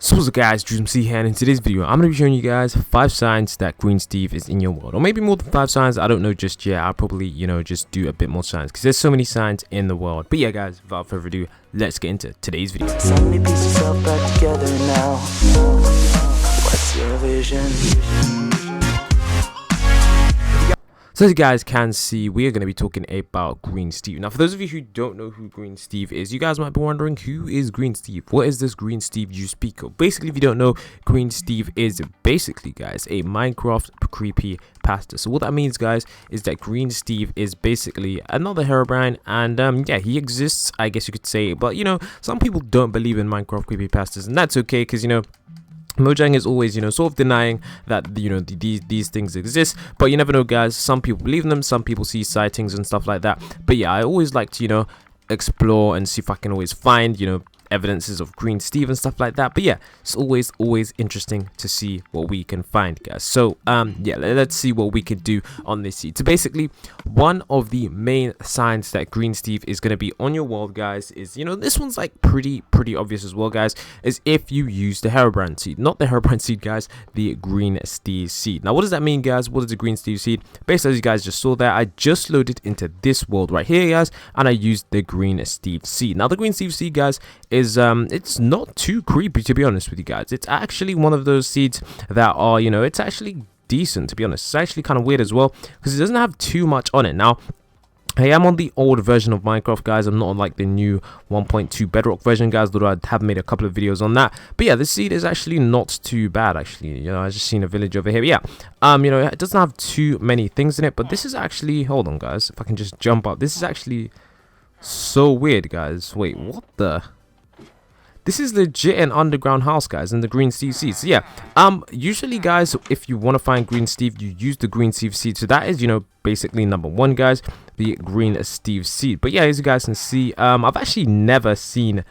So what's up guys, Drew C here, and in today's video I'm going to be showing you guys 5 signs that Green Steve is in your world. Or maybe more than 5 signs, I don't know just yet. I'll probably, just do a bit more signs because there's so many signs in the world. But yeah guys, without further ado, let's get into today's video. So many pieces all back together now. What's your vision? So as you guys can see, we are going to be talking about Green Steve. Now, for those of you who don't know who Green Steve is, you guys might be wondering, who is Green Steve? What is this Green Steve you speak of? Basically, if you don't know, Green Steve is basically, guys, a Minecraft creepy pasta. So what that means, guys, is that Green Steve is basically another Herobrine, and yeah, he exists, I guess you could say. But some people don't believe in Minecraft creepy pastas, and that's okay, because Mojang is always, sort of denying that, these things exist, but you never know, guys. Some people believe in them, some people see sightings and stuff like that. But yeah, I always like to, explore and see if I can always find, evidences of Green Steve and stuff like that. But yeah, it's always interesting to see what we can find, guys. So yeah, let's see what we can do on this seed. So basically, one of the main signs that Green Steve is going to be on your world, guys, is this one's like pretty obvious as well, guys, is if you use the Herobrine seed. Not the Herobrine seed, guys, the Green Steve seed. Now what does that mean, guys? What is the Green Steve seed? Basically, as you guys just saw there, I just loaded into this world right here, guys, and I used the Green Steve seed. Now the Green Steve seed, guys, is it's not too creepy, to be honest with you guys. It's actually one of those seeds that are, it's actually decent, to be honest. It's actually kind of weird as well, because it doesn't have too much on it. Now I am on the old version of Minecraft, guys. I'm not on like the new 1.2 Bedrock version, guys, though I have made a couple of videos on that. But yeah, this seed is actually not too bad, actually. I just seen a village over here. But yeah, it doesn't have too many things in it, but this is actually, hold on, guys, if I can just jump up. This is actually so weird, guys. Wait, what the? This is legit an underground house, guys, in the Green Steve seed. So yeah, usually, guys, if you want to find Green Steve, you use the Green Steve seed. So that is, basically number 1, guys, the Green Steve seed. But yeah, as you guys can see, I've actually never seen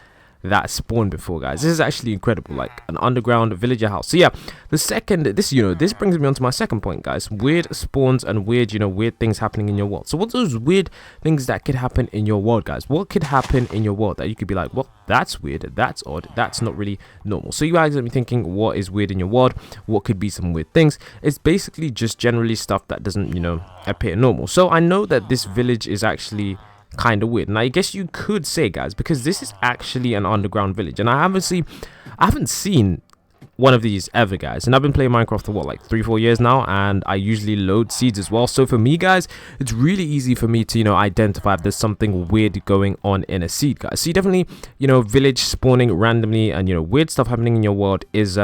that spawn before, guys. This is actually incredible, like an underground villager house. So yeah, the second, this brings me on to my second point, guys. Weird spawns and weird, weird things happening in your world. So what's those weird things that could happen in your world, guys? What could happen in your world that you could be like, well, that's weird, that's odd, that's not really normal? So you guys are be thinking, what is weird in your world? What could be some weird things? It's basically just generally stuff that doesn't, appear normal. So I know that this village is actually kind of weird, and I guess you could say, guys, because this is actually an underground village, and I haven't seen one of these ever, guys, and I've been playing Minecraft for what, like 3-4 years now, and I usually load seeds as well. So for me, guys, it's really easy for me to identify if there's something weird going on in a seed, guys. So you definitely, village spawning randomly and weird stuff happening in your world is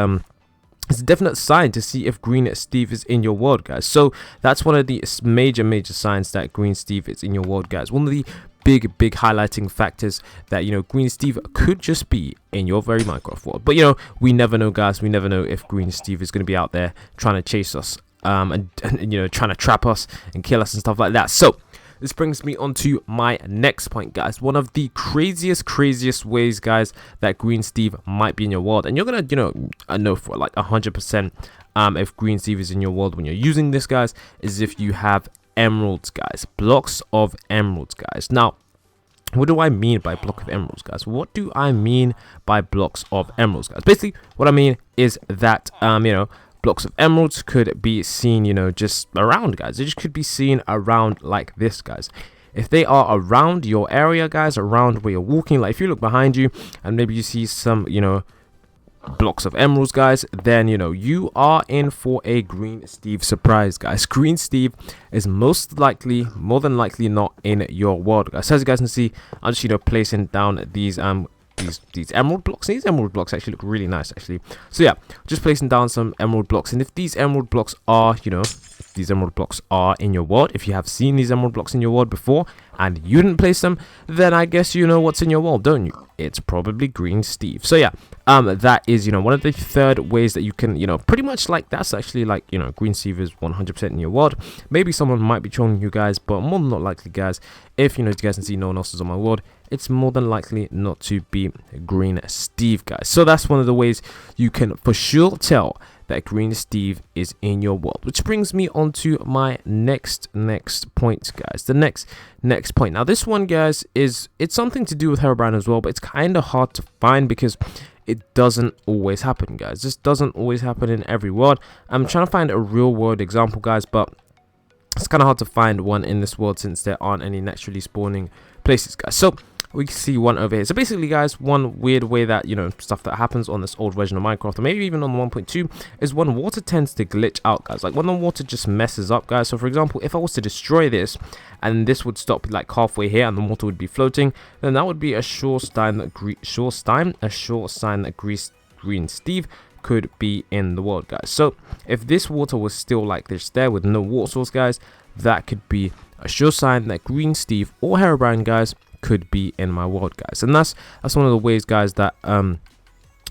it's a definite sign to see if Green Steve is in your world, guys. So that's one of the major signs that Green Steve is in your world, guys. One of the big highlighting factors that Green Steve could just be in your very Minecraft world. But we never know, guys. We never know if Green Steve is going to be out there trying to chase us and trying to trap us and kill us and stuff like that. So this brings me on to my next point, guys. One of the craziest ways, guys, that Green Steve might be in your world, and you're gonna know for like 100% if Green Steve is in your world when you're using this, guys, is if you have emeralds, guys. Blocks of emeralds, guys. Now what do I mean by block of emeralds, guys? What do I mean by blocks of emeralds, guys? Basically what I mean is that blocks of emeralds could be seen, just around, guys. They just could be seen around like this, guys. If they are around your area, guys, around where you're walking, like if you look behind you and maybe you see some, blocks of emeralds, guys, then you are in for a Green Steve surprise, guys. Green Steve is more than likely not in your world, guys. So as you guys can see, I'm just placing down these emerald blocks. These emerald blocks actually look really nice, actually. So yeah, just placing down some emerald blocks, and if these emerald blocks are in your world, if you have seen these emerald blocks in your world before and you didn't place them, then I guess you know what's in your world, don't you? It's probably Green Steve. So yeah, that is one of the third ways that you can pretty much, like, that's actually like Green Steve is 100% in your world. Maybe someone might be trolling you guys, but more than not likely, guys, if you guys can see no one else is on my world, it's more than likely not to be Green Steve, guys. So that's one of the ways you can for sure tell that Green Steve is in your world, which brings me on to my next point, guys. The next point. Now this one, guys, it's something to do with Herobrine as well, but it's kind of hard to find because it doesn't always happen, guys. This doesn't always happen in every world. I'm trying to find a real world example, guys, but it's kind of hard to find one in this world since there aren't any naturally spawning places, guys. So we can see one over here. So basically, guys, one weird way that, you know, stuff that happens on this old version of Minecraft, or maybe even on the 1.2, is when water tends to glitch out, guys. Like when the water just messes up, guys. So for example, if I was to destroy this and this would stop like halfway here and the water would be floating, then that would be a sure sign that Green Steve could be in the world, guys. So if this water was still like this there with no water source, guys, that could be a sure sign that Green Steve or Herobrine, guys, could be in my world, guys. And that's one of the ways, guys, that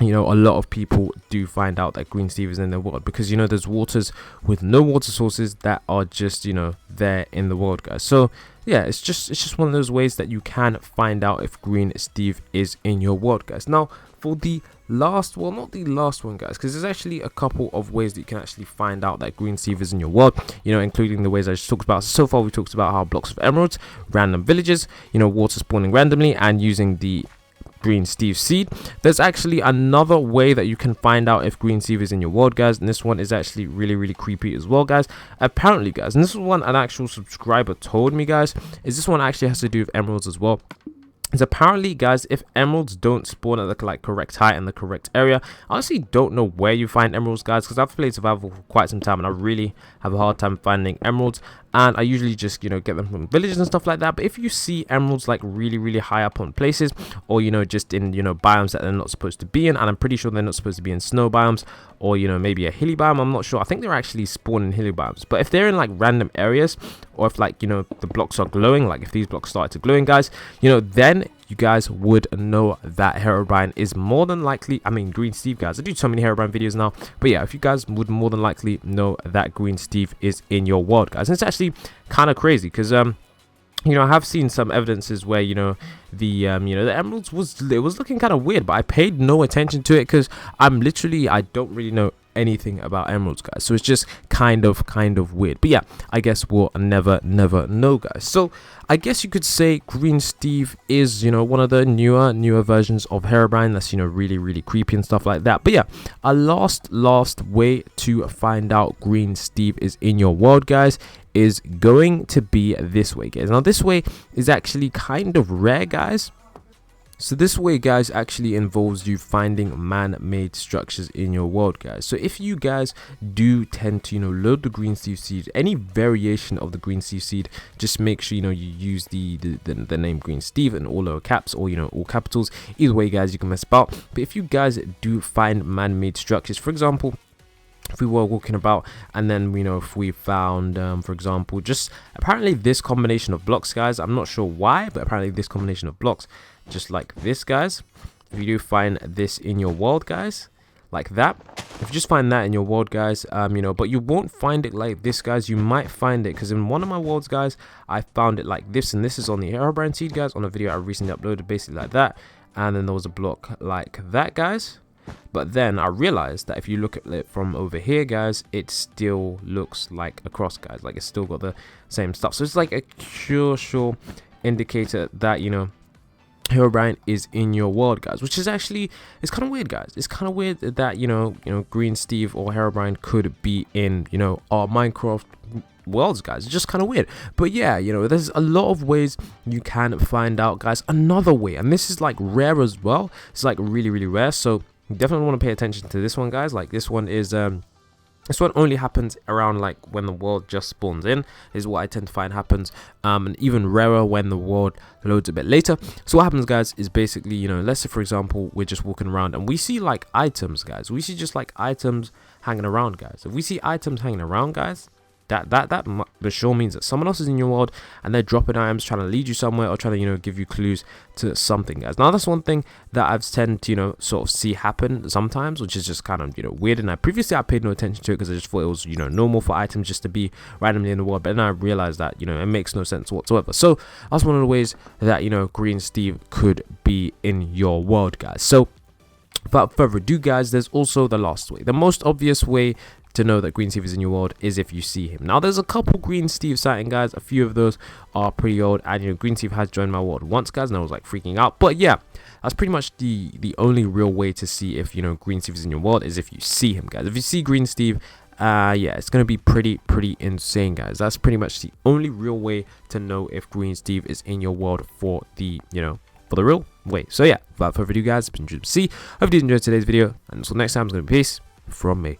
you know, a lot of people do find out that Green Steve is in their world, because, you know, there's waters with no water sources that are just, you know, there in the world, guys. So yeah, it's just one of those ways that you can find out if Green Steve is in your world, guys. Now for the last, well, not the last one, guys, because there's actually a couple of ways that you can actually find out that Green Steve is in your world, you know, including the ways I just talked about. So far we talked about how blocks of emeralds, random villages, you know, water spawning randomly, and using the Green Steve seed. There's actually another way that you can find out if Green Steve is in your world, guys, and this one is actually really creepy as well, guys. Apparently, guys, and this is one an actual subscriber told me, guys, is this one actually has to do with emeralds as well. Is apparently, guys, if emeralds don't spawn at the like correct height and the correct area, I honestly don't know where you find emeralds, guys, because I've played survival for quite some time and I really have a hard time finding emeralds, and I usually just, you know, get them from villages and stuff like that. But if you see emeralds like really high up on places, or, you know, just in, you know, biomes that they're not supposed to be in, and I'm pretty sure they're not supposed to be in snow biomes, or, you know, maybe a hilly biome, I'm not sure. I think they're actually spawning hilly biomes. But if they're in like random areas, or if like, you know, the blocks are glowing, like if these blocks started to glowing, guys, you know, then you guys would know that Herobrine is more than likely, I mean Green Steve, guys. I do so many Herobrine videos now, but yeah, if you guys would more than likely know that Green Steve is in your world, guys. And it's actually kind of crazy because you know, I have seen some evidences where, you know, the you know, the emeralds was looking kind of weird, but I paid no attention to it because I don't really know anything about emeralds, guys. So it's just kind of weird. But yeah, I guess we'll never know, guys. So I guess you could say Green Steve is, you know, one of the newer versions of Herobrine that's, you know, really creepy and stuff like that. But yeah, a last way to find out Green Steve is in your world, guys, is going to be this way, guys. Now this way is actually kind of rare, guys. So this way, guys, actually involves you finding man-made structures in your world, guys. So if you guys do tend to, you know, load the Green Steve seed, any variation of the Green Steve seed, just make sure, you know, you use the name Green Steve in all lower caps, or, you know, all capitals. Either way, guys, you can mess about. But if you guys do find man-made structures, for example, if we were walking about and then, you know, if we found for example, just apparently this combination of blocks, guys, I'm not sure why, but apparently this combination of blocks, just like this, guys, if you do find this in your world, guys, like that, if you just find that in your world, guys, you know, but you won't find it like this, guys. You might find it because in one of my worlds, guys, I found it like this, and this is on the Herobrine seed, guys, on a video I recently uploaded, basically like that. And then there was a block like that, guys. But then I realized that if you look at it from over here, guys, it still looks like a cross, guys. Like it's still got the same stuff. So it's like a sure indicator that, you know, Herobrine is in your world, guys, which is actually, it's kind of weird, guys. It's kind of weird that, you know, Green Steve or Herobrine could be in, you know, our Minecraft worlds, guys. It's just kind of weird. But yeah, you know, there's a lot of ways you can find out, guys. Another way, and this is like rare as well, it's like really rare, so you definitely want to pay attention to this one, guys. Like this one is this one only happens around like when the world just spawns in, is what I tend to find happens, and even rarer when the world loads a bit later. So what happens, guys, is basically, you know, let's say for example we're just walking around and we see like items, guys. We see just like items hanging around, guys. If we see items hanging around, guys, that for sure means that someone else is in your world and they're dropping items, trying to lead you somewhere, or trying to, you know, give you clues to something, guys. Now that's one thing that I've tend to, you know, sort of see happen sometimes, which is just kind of, you know, weird. And I paid no attention to it because I just thought it was, you know, normal for items just to be randomly in the world. But then I realized that, you know, it makes no sense whatsoever. So that's one of the ways that, you know, Green Steve could be in your world, guys. So without further ado, guys, there's also the last way, the most obvious way to know that Green Steve is in your world is if you see him. Now, there's a couple Green Steve sighting, guys. A few of those are pretty old, and you know, Green Steve has joined my world once, guys, and I was like freaking out. But yeah, that's pretty much the only real way to see if, you know, Green Steve is in your world is if you see him, guys. If you see Green Steve, yeah, it's gonna be pretty insane, guys. That's pretty much the only real way to know if Green Steve is in your world for the, you know, for the real way. So yeah, without further ado, guys, it's been Dream C. Hope you did enjoy today's video, and until next time, it's gonna be peace from me.